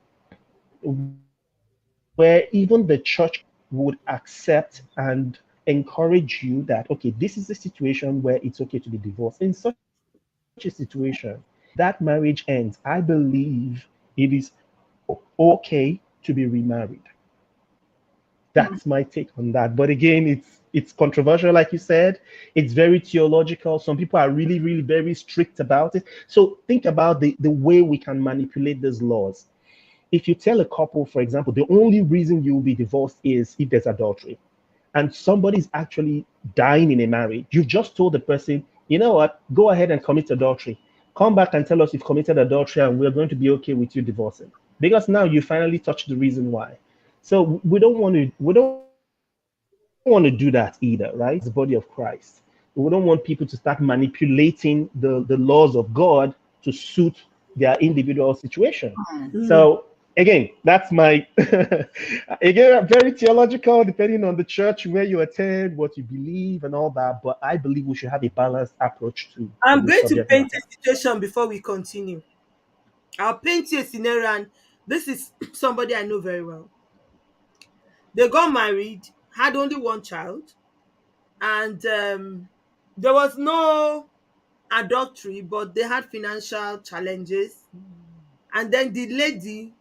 where even the church would accept and encourage you that, okay, this is a situation where it's okay to be divorced. In such a situation, if that marriage ends, I believe it is okay to be remarried. That's my take on that. But again, it's controversial, like you said. It's very theological. Some people are really, really very strict about it. So think about the way we can manipulate these laws. If you tell a couple, for example, the only reason you will be divorced is if there's adultery, and somebody's actually dying in a marriage, you've just told the person, you know what, go ahead and commit adultery. Come back and tell us you've committed adultery, and we're going to be okay with you divorcing. Because now you finally touched the reason why. So we don't want to do that either, right? As the body of Christ. We don't want people to start manipulating the laws of God to suit their individual situation. So again, that's my again very theological, depending on the church where you attend, what you believe, and all that. But I believe we should have a balanced approach to I'm this going to subject paint matter. a situation before we continue. I'll paint you a scenario, and this is somebody I know very well. They got married, had only one child, and there was no adultery, but they had financial challenges. And then the lady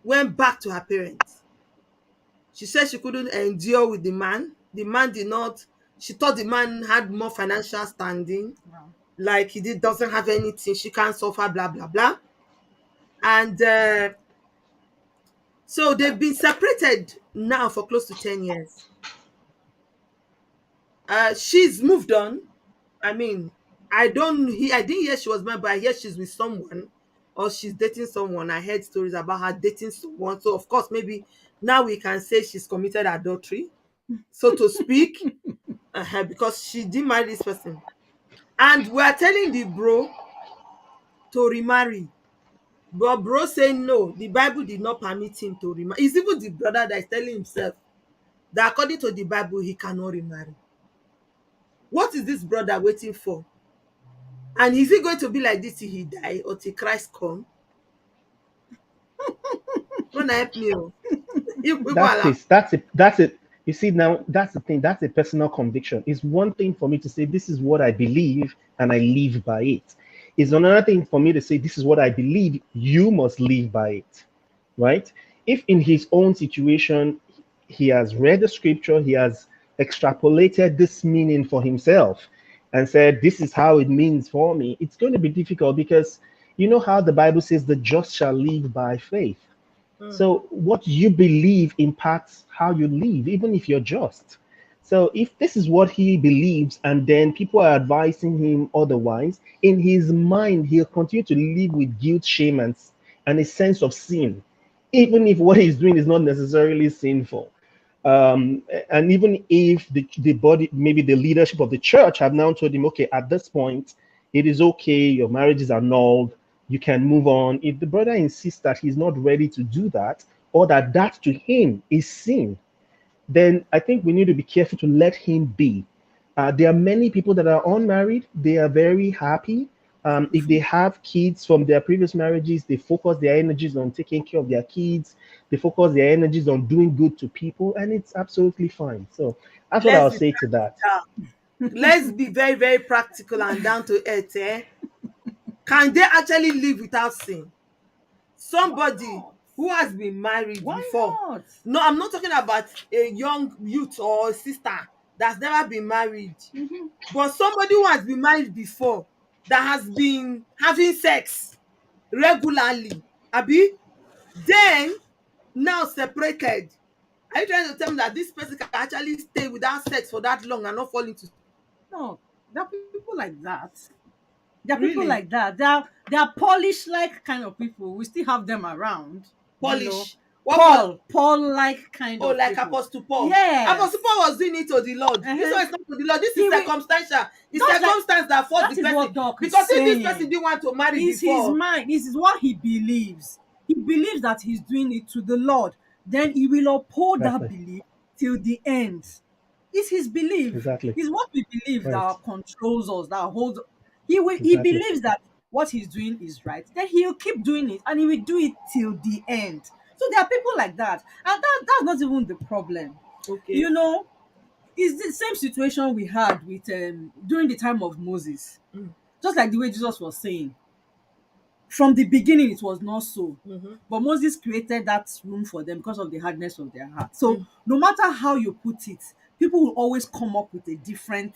went back to her parents. She said she couldn't endure with the man. The man did not, she thought the man had more financial standing, Wow. like doesn't have anything, she can't suffer, blah, blah, blah. And so they've been separated now for close to 10 years. She's moved on. I mean, I didn't hear she was married, but I hear she's with someone or she's dating someone. I heard stories about her dating someone. So of course, maybe now we can say she's committed adultery, so to speak, because she didn't marry this person. And we are telling the bro to remarry. But bro saying no, the Bible did not permit him to remarry. It's even the brother that is telling himself that according to the Bible, he cannot remarry. What is this brother waiting for? And is it going to be like this till he die or till Christ come? Wanna help me? Oh. You people are That's like, it. That's it. You see, now that's the thing. That's a personal conviction. It's one thing for me to say this is what I believe and I live by it. It's another thing for me to say this is what I believe. You must live by it, right? If in his own situation he has read the scripture, he has extrapolated this meaning for himself, and said this is how it means for me, it's going to be difficult because you know how the Bible says the just shall live by faith. So what you believe impacts how you live, even if you're just. So if this is what he believes, and then people are advising him otherwise, in his mind he'll continue to live with guilt, shame, and a sense of sin, even if what he's doing is not necessarily sinful. And even if the body, maybe the leadership of the church, have now told him, okay, at this point, it is okay, your marriage is annulled, you can move on. If the brother insists that he's not ready to do that, or that to him is sin, then I think we need to be careful to let him be. There are many people that are unmarried, they are very happy. If they have kids from their previous marriages, they focus their energies on taking care of their kids. They focus their energies on doing good to people, and it's absolutely fine. So that's what Let's I'll be say to that. let's be very, very practical and down to earth. Can they actually live without sin? Why Somebody not? who has been married Why before. not? No, I'm not talking about a young youth or a sister that's never been married, Mhm. but somebody who has been married before, that has been having sex regularly, abi, then now separated. Are you trying to tell me that this person can actually stay without sex for that long and not fall into? No, there are people like that. There are people Really? like that. They are Polish like kind of people. We still have them around. Polish? What Paul? Paul like kind Oh, of like people. Apostle Paul. Apostle Yes. Paul was doing it to the Lord. This Uh-huh. one is not to the Lord. This is He will. circumstantial. It's Just like circumstance that forced that the is person. what Doc is Because if this person saying. didn't want to marry Is his before, mind. This is what he believes. He believes that he's doing it to the Lord. Then he will uphold that Exactly. belief till the end. It's his belief. Exactly. It's what we believe Right. that controls us, that holds. He Exactly. believes that what he's doing is right. Then he'll keep doing it and he will do it till the end. So there are people like that. And that's not even the problem. okay. You know, it's the same situation we had with during the time of Moses. Mm, Just like the way Jesus was saying, from the beginning it was not so, mhm, but Moses created that room for them because of the hardness of their heart. So mm, no matter how you put it, people will always come up with different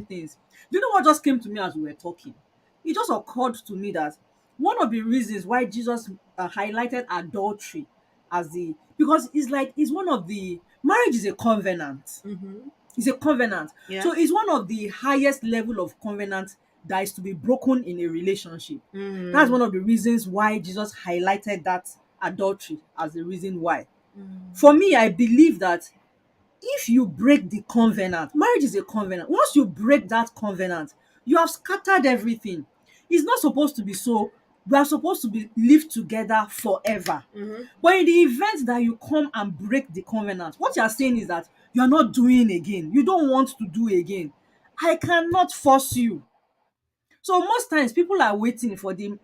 things. Do you know what just came to me as we were talking? It just occurred to me that one of the reasons why Jesus highlighted adultery as the because it's like it's one of the marriage is a covenant. mhm. It's a covenant. Yeah. So it's one of the highest level of covenant that is to be broken in a relationship. That's Mm, one of the reasons why Jesus highlighted that adultery as the reason why. mm, For me, I believe that if you break the covenant, marriage is a covenant. Once you break that covenant, you have scattered everything. It's not supposed to be so. We are supposed to be live together forever. mhm, But in the event that you come and break the covenant, what you are saying is that you are not doing again. You don't want to do again. I cannot force you. So most times people are waiting for the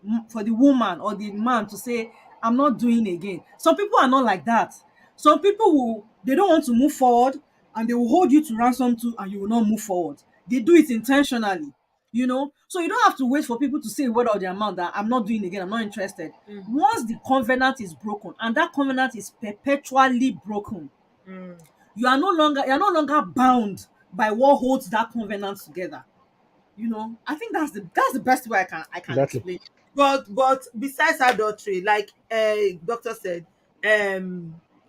woman or the man to say, I'm not doing again. Some people are not like that. Some people will they don't want to move forward and they will hold you to ransom too and you will not move forward. They do it intentionally, you know. So you don't have to wait for people to say a word of their mouth that I'm not doing again, I'm not interested. mm, Once the covenant is broken and that covenant is perpetually broken, mm. you are no longer bound by what holds that covenant together. You know, I think that's the best way I can Exactly. explain. But besides adultery, like doctor said,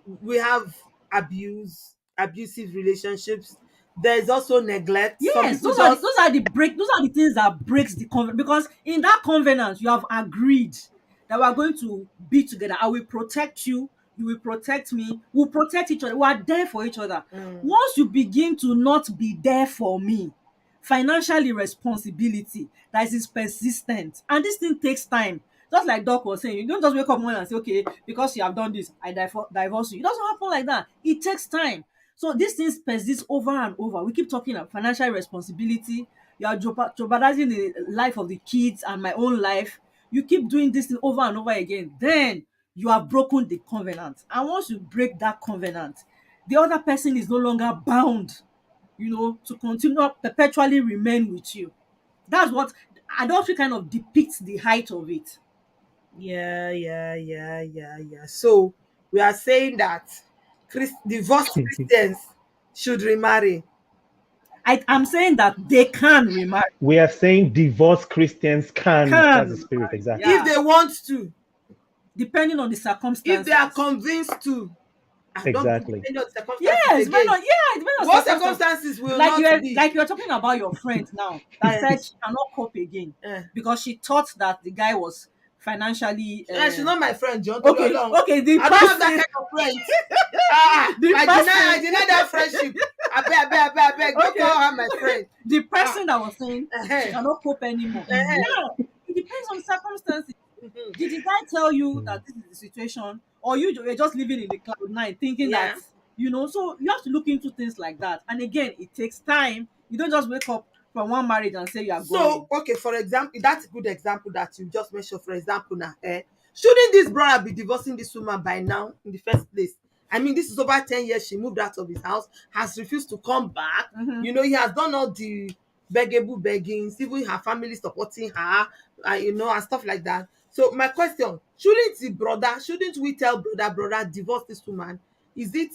we have abusive relationships. There's also neglect. Some Yes, people those are the just those are the break those are the things that breaks the covenant because in that covenant you have agreed that we are going to be together. I will protect you, you will protect me, we'll protect each other. We are there for each other. mm, Once you begin to not be there for me, financial irresponsibility that is persistent and this thing takes time. Just like Doc was saying, you don't just wake up one morning and say, okay, because you have done this, I divorce you. It doesn't happen like that. It takes time. So these things persist over and over. We keep talking about financial responsibility. You are jeopardizing the life of the kids and my own life. You keep doing this thing over and over again. Then you have broken the covenant. And once you break that covenant, the other person is no longer bound, to continue perpetually remain with you. That's what adultery kind of depicts the height of it. yeah, yeah, yeah, yeah, yeah. So we are saying that divorced Christians should remarry. I'm saying that they can remarry. We are saying divorced Christians can. Can That's the spirit. remarry. Exactly. If Yeah. they want to, Depending on the if they are circumstances. convinced to, I don't think Exactly. depending on the circumstances Yes, again. it depends on What circumstances. circumstances will Like not you were be? like you were talking about your friend now that Eh, said she cannot cope again eh. because she thought that the guy was financially She's not my friend, John Tolu okay, Olorun. okay, the I don't have that person kind of friends. the I person deny that friendship. I beg. Don't okay, call her my friend. the Ah, person that was saying she eh, cannot cope anymore. eh, Now, it depends on circumstances. mhm. Did the guy tell you Mm. that this is the situation, or you were just living in the cloud nine thinking that Yeah. so you have to look into things like that. And again, it takes time. You don't just wake up from one marriage and say you are So, going. okay, for example, that's a good example that you just mentioned. For example, now, Shouldn't this brother be divorcing this woman by now in the first place? I mean, this is over 10 years she moved out of his house, has refused to come back. Mm-hmm. He has done all the beggable beggings, even her family supporting her, and stuff like that. So my question, shouldn't we tell brother, divorce this woman? Is it,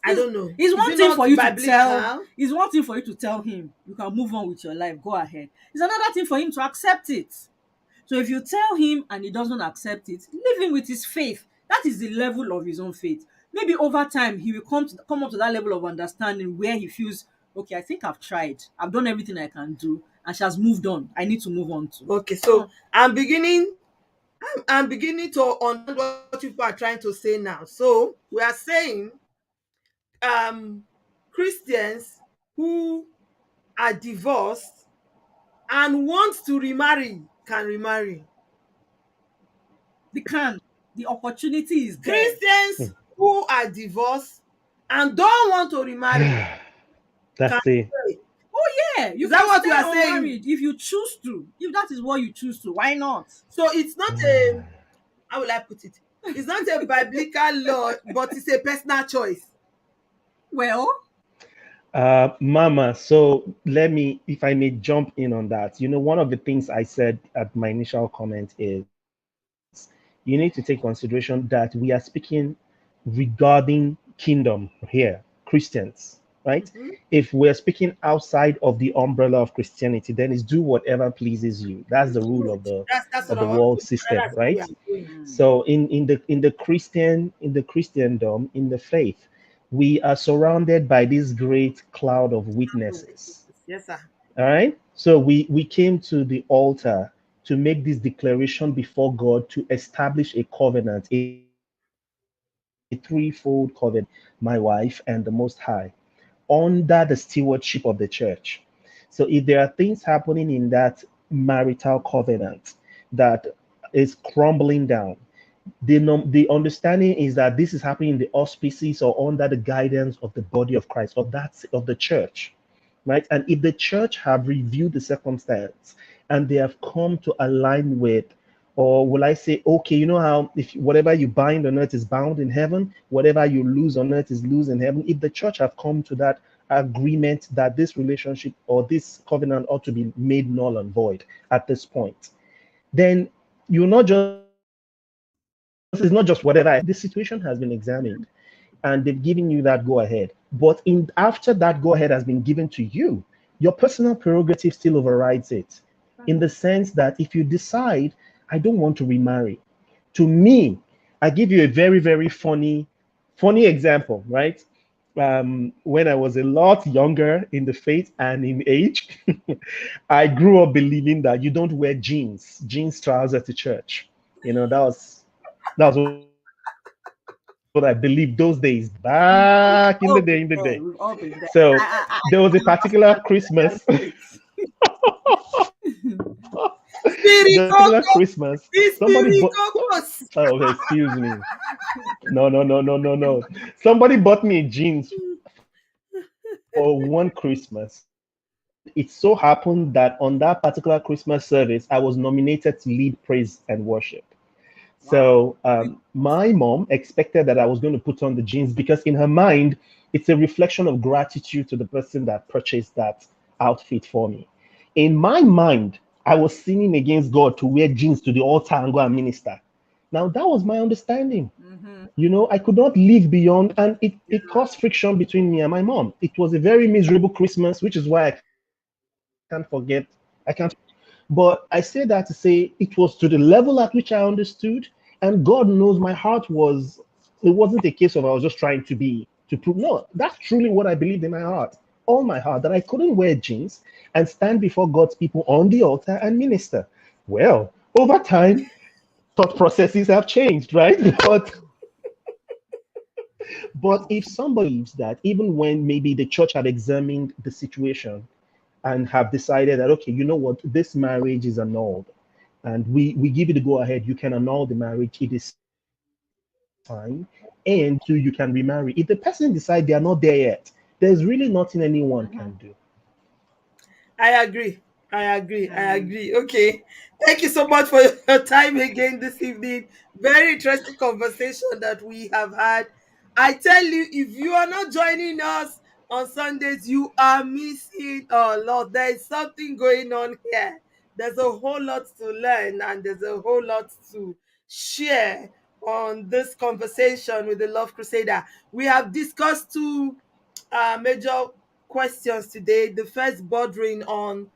I It's, don't know, it's is one it thing not for you to tell. biblical? It's one thing for you to tell him you can move on with your life. Go ahead. It's another thing for him to accept it. So if you tell him and he doesn't accept it, leave him with his faith. That is the level of his own faith. Maybe over time he will come up to that level of understanding where he feels, okay, I think I've tried. I've done everything I can do, and she has moved on. I need to move on too. Okay, So so I'm beginning to understand what people are trying to say now. So we are saying um Christians who are divorced and want to remarry can remarry. they can. The opportunity is there. Christians who are divorced and don't want to remarry can That's it. stay. Oh yeah, you Is that can what stay you are saying? unmarried if you choose to. If that is what you choose to, why not? So it's not a, how will I put it? It's not a biblical law, but it's a personal choice. Well, Mama, so let me, if I may jump in on that. One of the things I said at my initial comment is you need to take consideration that we are speaking regarding kingdom here, Christians, right? Mhm. If we're speaking outside of the umbrella of Christianity, then it's do whatever pleases you. That's the rule Good. of the That's what of the I want world to. system, That's where we right? are going. mm, So in the Christendom, in the faith, we are surrounded by this great cloud of witnesses. Yes, sir. All right. So we came to the altar to make this declaration before God to establish a covenant, a threefold covenant, my wife and the Most High, under the stewardship of the church. So if there are things happening in that marital covenant that is crumbling down, the understanding is that this is happening in the auspices or under the guidance of the body of Christ, of the church, right? And if the church have reviewed the circumstance and they have come to align with, or will I say, okay, you know how if whatever you bind on earth is bound in heaven, whatever you lose on earth is loose in heaven. If the church have come to that agreement that this relationship or this covenant ought to be made null and void at this point, then you're not just it's not just whatever the situation has been examined and they've given you that go ahead. But in after that go ahead has been given to you, your personal prerogative still overrides it. In the sense that if you decide, I don't want to remarry, to me, I give you a very, very funny example, right? When I was a lot younger in the faith and in age, I grew up believing that you don't wear jeans trousers to church. That was what I believed those days, back in the day, in the day. all been So there. We've all been there there. was a I particular Christmas. can relate. There was a particular Spirikoko, Christmas. the Somebody bought. spirikokos. Oh, excuse me. No, no, no, no, no, no. Somebody bought me jeans for one Christmas, and it so happened that on that particular Christmas service, I was nominated to lead praise and worship. So Wow. my mom expected that I was going to put on the jeans because in her mind, it's a reflection of gratitude to the person that purchased that outfit for me. In my mind, I was sinning against God to wear jeans to the altar and go and minister. Now that was my understanding. Mm-hmm. I could not live beyond, and it caused friction between me and my mom. It was a very miserable Christmas, which is why I can't forget. I can't forget it. But I say that to say it was to the level at which I understood, and God knows my heart was. It wasn't a case of I was just trying to prove. No, that's truly what I believed in my heart, all my heart, that I couldn't wear jeans and stand before God's people on the altar and minister. Well, over time, thought processes have changed, right? But if somebody believes that even when maybe the church have examined the situation and have decided that, okay, you know what, this marriage is annulled, and we give you the go ahead, you can annul the marriage, it is fine. And two, you can remarry. If the person decide they are not there yet, there's really nothing anyone can Mm-hmm. do. I agree. I agree. I Mm. agree. Okay. Thank you so much for your time again this evening. Very interesting conversation that we have had. I tell you, if you are not joining us on Sundays, you are missing a lot. There is something going on here. There's a whole lot to learn and there's a whole lot to share on this conversation with the Love Crusader. We have discussed two major questions today. The first bordering on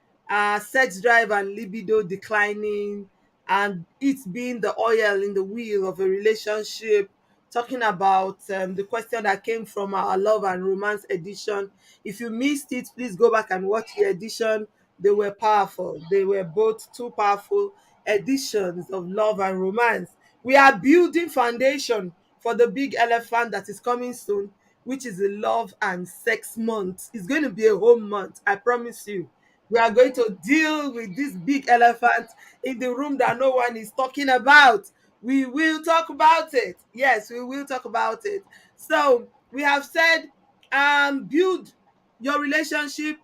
sex drive and libido declining, and it being the oil in the wheel of a relationship. Talking about the question that came from our love and romance edition. If you missed it, please go back and watch the edition. They were powerful. They were both two powerful editions of love and romance. We are building foundation for the big elephant that is coming soon, which is the love and sex month. It's going to be a whole month, I promise you. We are going to deal with this big elephant in the room that no one is talking about. We will talk about it. Yes, we will talk about it. So we have said, build your relationship.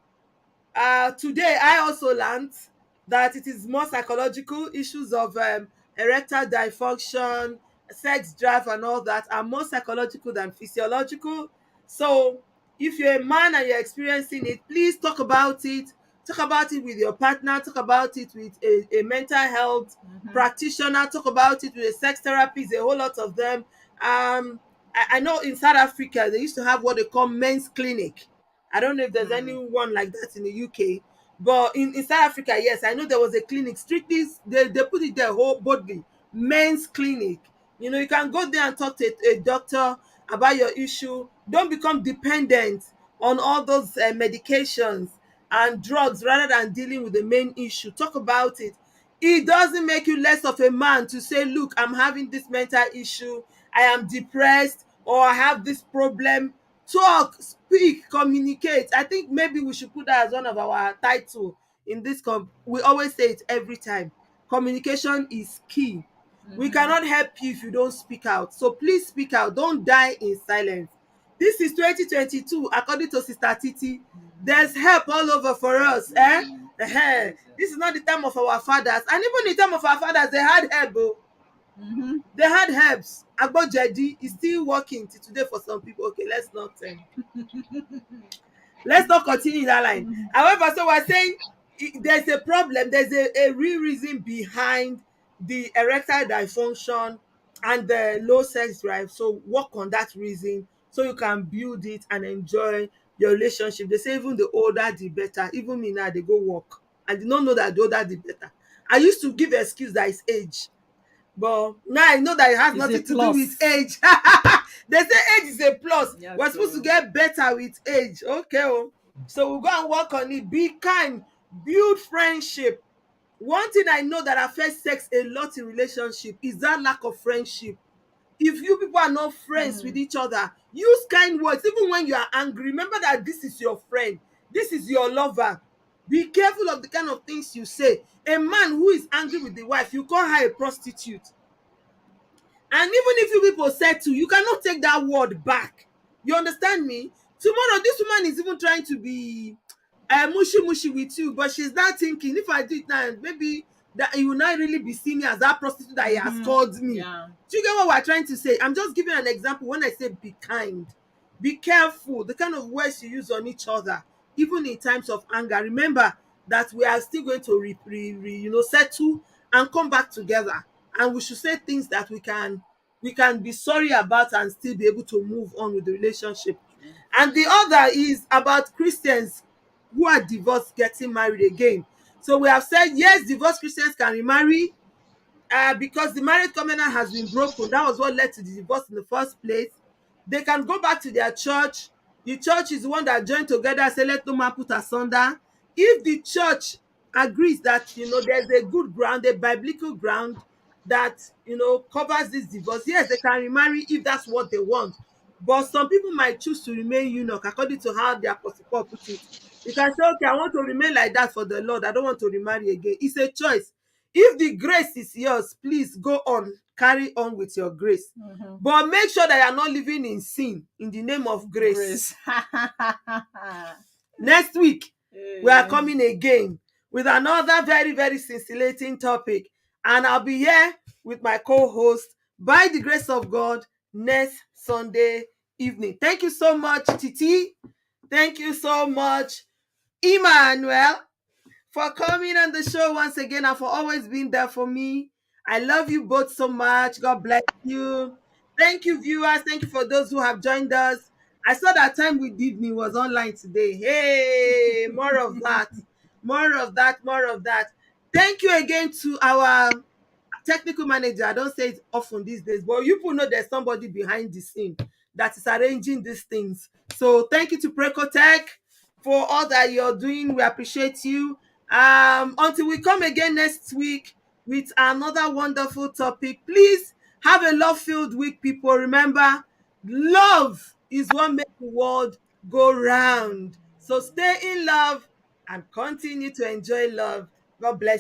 Today, I also learned that it is more psychological. Issues of erectile dysfunction, sex drive, and all that are more psychological than physiological. So, if you're a man and you're experiencing it, please talk about it. Talk about it with your partner. Talk about it with a mental health practitioner. Talk about it with a sex therapist. A whole lot of them. I know in South Africa they used to have what they call men's clinic. I don't know if there's Mm. anyone like that in the UK, but in South Africa, yes, I know there was a clinic. Strictly, they put it there whole boldly, men's clinic. You know, you can go there and talk to a doctor about your issue. Don't become dependent on all those medications and drugs rather than dealing with the main issue. Talk about it. It doesn't make you less of a man to say, look, I'm having this mental issue, I am depressed, or I have this problem. Talk, speak, communicate. I think maybe we should put that as one of our title in this we always say it every time. Communication is key. We Mhm. cannot help you if you don't speak out. So please speak out. Don't die in silence. This is 2022, according to Sister Titi. There's help all over for us. This is not the time of our fathers. And even the time of our fathers, they had help. Oh. Mhm. They had herbs. Agbojedi is still working till today for some people. Okay, let's not continue that line. However, so we're saying there's a problem, there's a real reason behind the erectile dysfunction and the low sex drive. So work on that reason so you can build it and enjoy your relationship. They say even the older the better. Even me now, they go work. I did not know that the older the better. I used to give excuse that it's age, but now I know that it has It's a nothing to do with plus. age. They say age is a plus. Yes, We're supposed to so. get better with age. Okay, oh. So we'll go and work on it. Be kind, build friendship. One thing I know that affects sex a lot in relationship is that lack of friendship. If you people are not friends with Mm. each other, use kind words. Even when you are angry, remember that this is your friend, this is your lover. Be careful of the kind of things you say. A man who is angry with the wife, you call her a prostitute. And even if you people settle, you cannot take that word back. You understand me? Tomorrow, this woman is even trying to be mushy mushy with you, but she's not thinking, if I do it now, maybe that you will not really be seeing me as that prostitute that he has Mhm. called me. Yeah. Do you get what we're trying to say? I'm just giving an example. When I say be kind, be careful the kind of words you use on each other, even in times of anger. Remember that we are still going to settle and come back together, and we should say things that we can be sorry about and still be able to move on with the relationship. And the other is about Christians who are divorced getting married again. So we have said yes, divorced Christians can remarry because the marriage covenant has been broken. That was what led to the divorce in the first place. They can go back to their church. The church is the one that joined together and say let no man put asunder. If the church agrees that there's a good ground, a biblical ground that covers this divorce, yes, they can remarry if that's what they want. But some people might choose to remain eunuch according to how the apostle Paul put it. You can say, okay, I want to remain like that for the Lord, I don't want to remarry again. It's a choice. If the grace is yours, please go on, carry on with your grace. Mhm. But make sure that you are not living in sin in the name of grace. Grace. Next week, we are Eh. coming again with another very, very scintillating topic. And I'll be here with my co host by the grace of God next Sunday evening. Thank you so much, Titi. Thank you so much, Emmanuel, for coming on the show once again and for always being there for me. I love you both so much. God bless you. Thank you, viewers. Thank you for those who have joined us. I saw that Time with Disney was online today. Hey, more of that. More of that. More of that. Thank you again to our technical manager. I don't say it often these days, but you people know there's somebody behind the scene that is arranging these things. So thank you to Precotech for all that you're doing. We appreciate you. Until we come again next week with another wonderful topic, please have a love-filled week, people. Remember, love is what makes the world go round. So stay in love and continue to enjoy love. God bless.